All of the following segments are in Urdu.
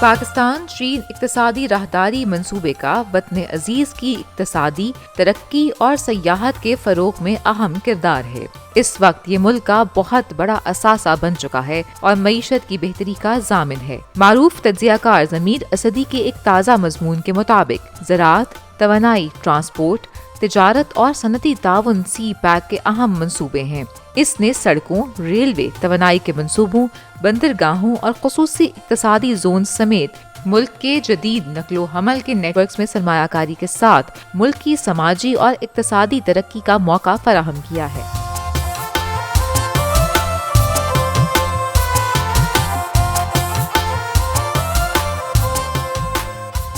پاکستان چین اقتصادی راہداری منصوبے کا وطن عزیز کی اقتصادی ترقی اور سیاحت کے فروغ میں اہم کردار ہے۔ اس وقت یہ ملک کا بہت بڑا اثاثہ بن چکا ہے اور معیشت کی بہتری کا ضامن ہے۔ معروف تجزیہ کار ضمیر اسدی کے ایک تازہ مضمون کے مطابق زراعت، توانائی، ٹرانسپورٹ، تجارت اور صنعتی تعاون سی پیک کے اہم منصوبے ہیں۔ اس نے سڑکوں، ریلوے، توانائی کے منصوبوں، بندرگاہوں اور خصوصی اقتصادی زون سمیت ملک کے جدید نقل و حمل کے نیٹ ورکس میں سرمایہ کاری کے ساتھ ملک کی سماجی اور اقتصادی ترقی کا موقع فراہم کیا ہے۔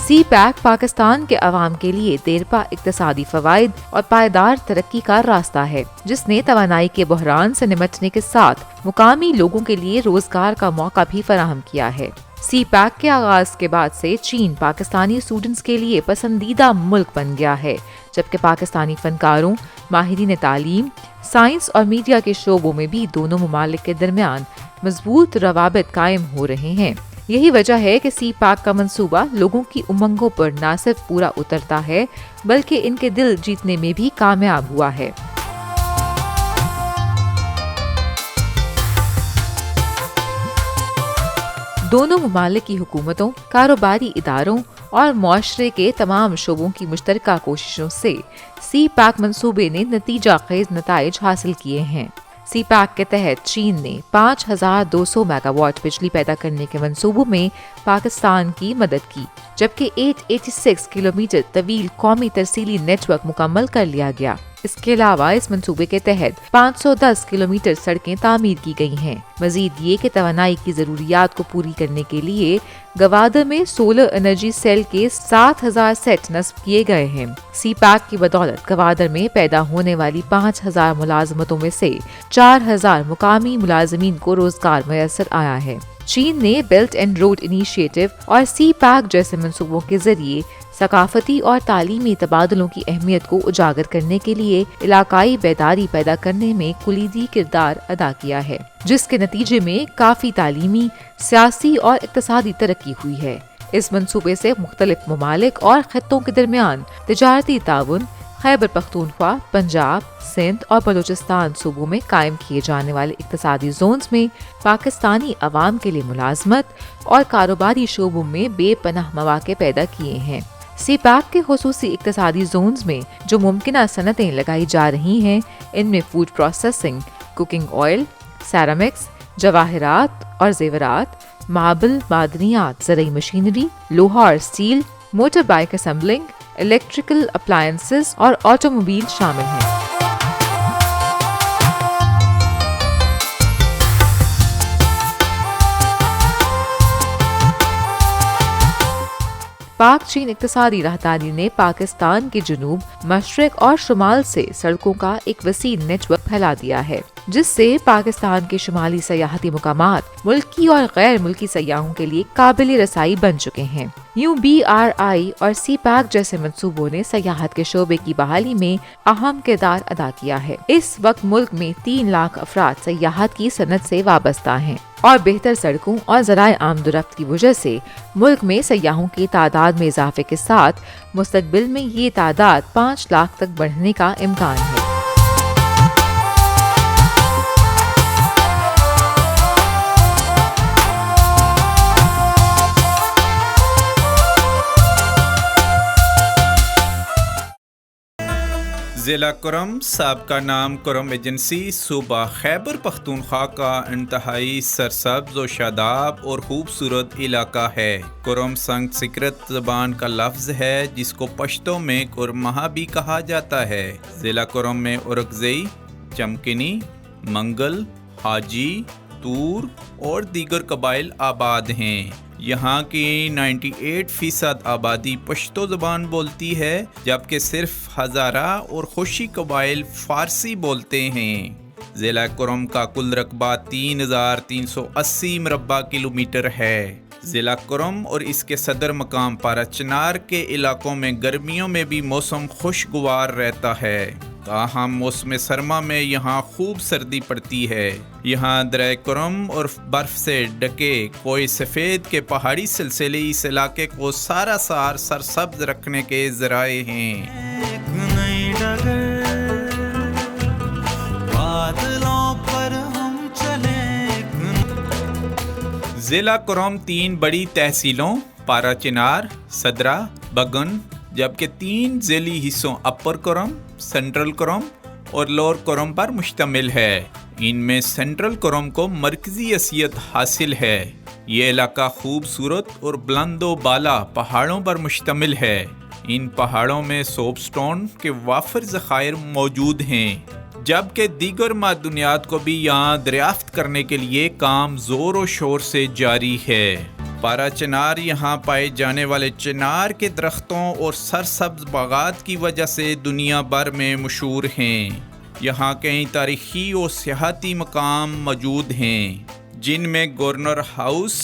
سی پیک پاکستان کے عوام کے لیے دیرپا اقتصادی فوائد اور پائیدار ترقی کا راستہ ہے، جس نے توانائی کے بحران سے نمٹنے کے ساتھ مقامی لوگوں کے لیے روزگار کا موقع بھی فراہم کیا ہے۔ سی پیک کے آغاز کے بعد سے چین پاکستانی اسٹوڈنٹس کے لیے پسندیدہ ملک بن گیا ہے، جبکہ پاکستانی فنکاروں، ماہرین تعلیم، سائنس اور میڈیا کے شعبوں میں بھی دونوں ممالک کے درمیان مضبوط روابط قائم ہو رہے ہیں۔ یہی وجہ ہے کہ سی پیک کا منصوبہ لوگوں کی امنگوں پر نہ صرف پورا اترتا ہے بلکہ ان کے دل جیتنے میں بھی کامیاب ہوا ہے۔ دونوں ممالک کی حکومتوں، کاروباری اداروں اور معاشرے کے تمام شعبوں کی مشترکہ کوششوں سے سی پیک منصوبے نے نتیجہ خیز نتائج حاصل کیے ہیں۔ سی پیک کے تحت چین نے 5200 میگا واٹ بجلی پیدا کرنے کے منصوبوں میں پاکستان کی مدد کی، جبکہ 886 کلومیٹر طویل قومی ترسیلی نیٹ ورک مکمل کر لیا گیا۔ اس کے علاوہ اس منصوبے کے تحت 510 کلومیٹر سڑکیں تعمیر کی گئی ہیں۔ مزید یہ کہ توانائی کی ضروریات کو پوری کرنے کے لیے گوادر میں سولر انرجی سیل کے 7000 سیٹ نصب کیے گئے ہیں۔ سی پیک کی بدولت گوادر میں پیدا ہونے والی 5000 ملازمتوں میں سے 4000 مقامی ملازمین کو روزگار میسر آیا ہے۔ چین نے بیلٹ اینڈ روڈ انیشیٹو اور سی پیک جیسے منصوبوں کے ذریعے ثقافتی اور تعلیمی تبادلوں کی اہمیت کو اجاگر کرنے کے لیے علاقائی بیداری پیدا کرنے میں کلیدی کردار ادا کیا ہے، جس کے نتیجے میں کافی تعلیمی، سیاسی اور اقتصادی ترقی ہوئی ہے۔ اس منصوبے سے مختلف ممالک اور خطوں کے درمیان تجارتی تعاون، خیبر پختونخوا، پنجاب، سندھ اور بلوچستان صوبوں میں قائم کیے جانے والے اقتصادی زونز میں پاکستانی عوام کے لیے ملازمت اور کاروباری شعبوں میں بے پناہ مواقع پیدا کیے ہیں۔ سی پیک کے خصوصی اقتصادی زونز میں جو ممکنہ صنعتیں لگائی جا رہی ہیں، ان میں food processing, cooking oil, ceramics, جواہرات اور زیورات، ماربل، معدنیات، زرعی مشینری، لوہا اور steel, motor bike assembling, electrical appliances اور آٹو موبائل شامل ہیں۔ پاک چین اقتصادی راہداری نے پاکستان کے جنوب، مشرق اور شمال سے سڑکوں کا ایک وسیع نیٹ ورک پھیلا دیا ہے، جس سے پاکستان کے شمالی سیاحتی مقامات ملکی اور غیر ملکی سیاحوں کے لیے قابل رسائی بن چکے ہیں۔ یوں BRI اور سی پیک جیسے منصوبوں نے سیاحت کے شعبے کی بحالی میں اہم کردار ادا کیا ہے۔ اس وقت ملک میں 3 لاکھ افراد سیاحت کی صنعت سے وابستہ ہیں اور بہتر سڑکوں اور ذرائع آمد و رفت کی وجہ سے ملک میں سیاحوں کی تعداد میں اضافے کے ساتھ مستقبل میں یہ تعداد 5 لاکھ تک بڑھنے کا امکان ہے۔ ضلع کرم سابقہ نام کرم ایجنسی صوبہ خیبر پختونخوا کا انتہائی سرسبز و شاداب اور خوبصورت علاقہ ہے۔ کرم سنسکرت زبان کا لفظ ہے جس کو پشتو میں کرمہا بھی کہا جاتا ہے۔ ضلع کرم میں اورکزئی، چمکنی، منگل، حاجی، تور اور دیگر قبائل آباد ہیں۔ یہاں کی 98% آبادی پشتو زبان بولتی ہے، جبکہ صرف ہزارہ اور خوشی قبائل فارسی بولتے ہیں۔ ضلع کرم کا کل رقبہ 3380 مربع کلومیٹر ہے۔ ضلع کرم اور اس کے صدر مقام پارا چنار کے علاقوں میں گرمیوں میں بھی موسم خوشگوار رہتا ہے۔ تاہم موسم سرما میں یہاں خوب سردی پڑتی ہے۔ یہاں درہ کرم اور برف سے ڈھکے کوہ سفید کے پہاڑی سلسلے اس علاقے کو سارا سار سرسبز رکھنے کے ذرائع ہیں۔ ضلع کرم 3 بڑی تحصیلوں پارا چنار، صدرہ، بگن، جبکہ 3 ذیلی حصوں اپر کرم، سینٹرل کرم اور لور کرم پر مشتمل ہے۔ ان میں سینٹرل کرم کو مرکزی حیثیت حاصل ہے۔ یہ علاقہ خوبصورت اور بلند و بالا پہاڑوں پر مشتمل ہے۔ ان پہاڑوں میں سوپ سٹون کے وافر ذخائر موجود ہیں، جبکہ دیگر معدنیات کو بھی یہاں دریافت کرنے کے لیے کام زور و شور سے جاری ہے۔ پارا چنار یہاں پائے جانے والے چنار کے درختوں اور سرسبز باغات کی وجہ سے دنیا بھر میں مشہور ہیں۔ یہاں کئی تاریخی اور سیاحتی مقام موجود ہیں، جن میں گورنر ہاؤس،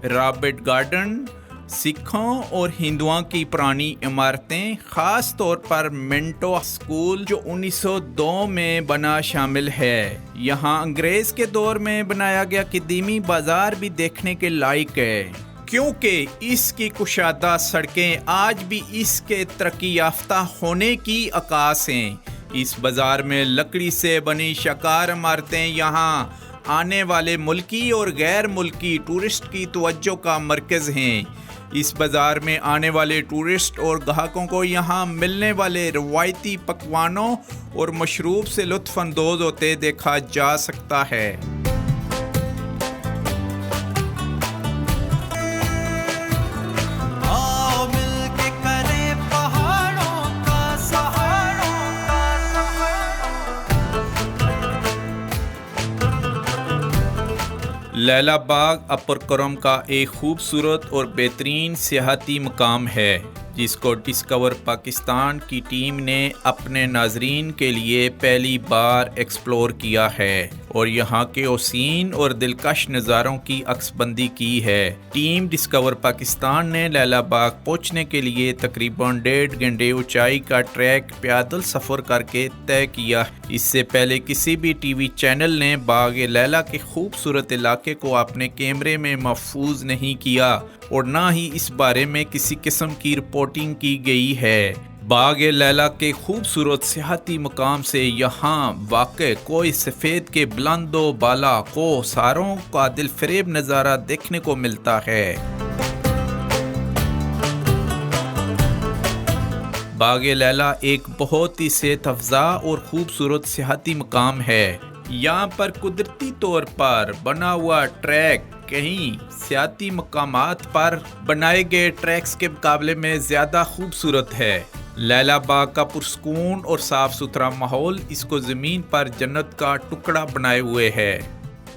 رابرٹ گارڈن، سکھوں اور ہندوؤں کی پرانی عمارتیں، خاص طور پر منٹو اسکول جو 1902 میں بنا شامل ہے۔ یہاں انگریز کے دور میں بنایا گیا قدیمی بازار بھی دیکھنے کے لائق ہے، کیونکہ اس کی کشادہ سڑکیں آج بھی اس کے ترقی یافتہ ہونے کی عکاس ہیں۔ اس بازار میں لکڑی سے بنی شاہکار عمارتیں یہاں آنے والے ملکی اور غیر ملکی ٹورسٹ کی توجہ کا مرکز ہیں۔ اس بازار میں آنے والے ٹورسٹ اور گاہکوں کو یہاں ملنے والے روایتی پکوانوں اور مشروب سے لطف اندوز ہوتے دیکھا جا سکتا ہے۔ لیلا باغ اپر کرم کا ایک خوبصورت اور بہترین سیاحتی مقام ہے، جس کو ڈسکور پاکستان کی ٹیم نے اپنے ناظرین کے لیے پہلی بار ایکسپلور کیا ہے اور یہاں کے حسین اور دلکش نظاروں کی عکس بندی کی ہے۔ ٹیم ڈسکور پاکستان نے لیلا باغ پہنچنے کے لیے تقریباً 1.5 گھنٹے اونچائی کا ٹریک پیدل سفر کر کے طے کیا۔ اس سے پہلے کسی بھی ٹی وی چینل نے باغ لیلا کے خوبصورت علاقے کو اپنے کیمرے میں محفوظ نہیں کیا اور نہ ہی اس بارے میں کسی قسم کی رپورٹنگ کی گئی ہے۔ باغ لیلا کے خوبصورت سیاحتی مقام سے یہاں واقع کوہ سفید کے بلند و بالا کوہ ساروں کا دلفریب نظارہ دیکھنے کو ملتا ہے۔ باغ لیلا ایک بہت ہی صحت افزا اور خوبصورت سیاحتی مقام ہے۔ یہاں پر قدرتی طور پر بنا ہوا ٹریک کہیں سیاحتی مقامات پر بنائے گئے ٹریکس کے مقابلے میں زیادہ خوبصورت ہے۔ لیلا باغ کا پرسکون اور صاف ستھرا ماحول اس کو زمین پر جنت کا ٹکڑا بنائے ہوئے ہے۔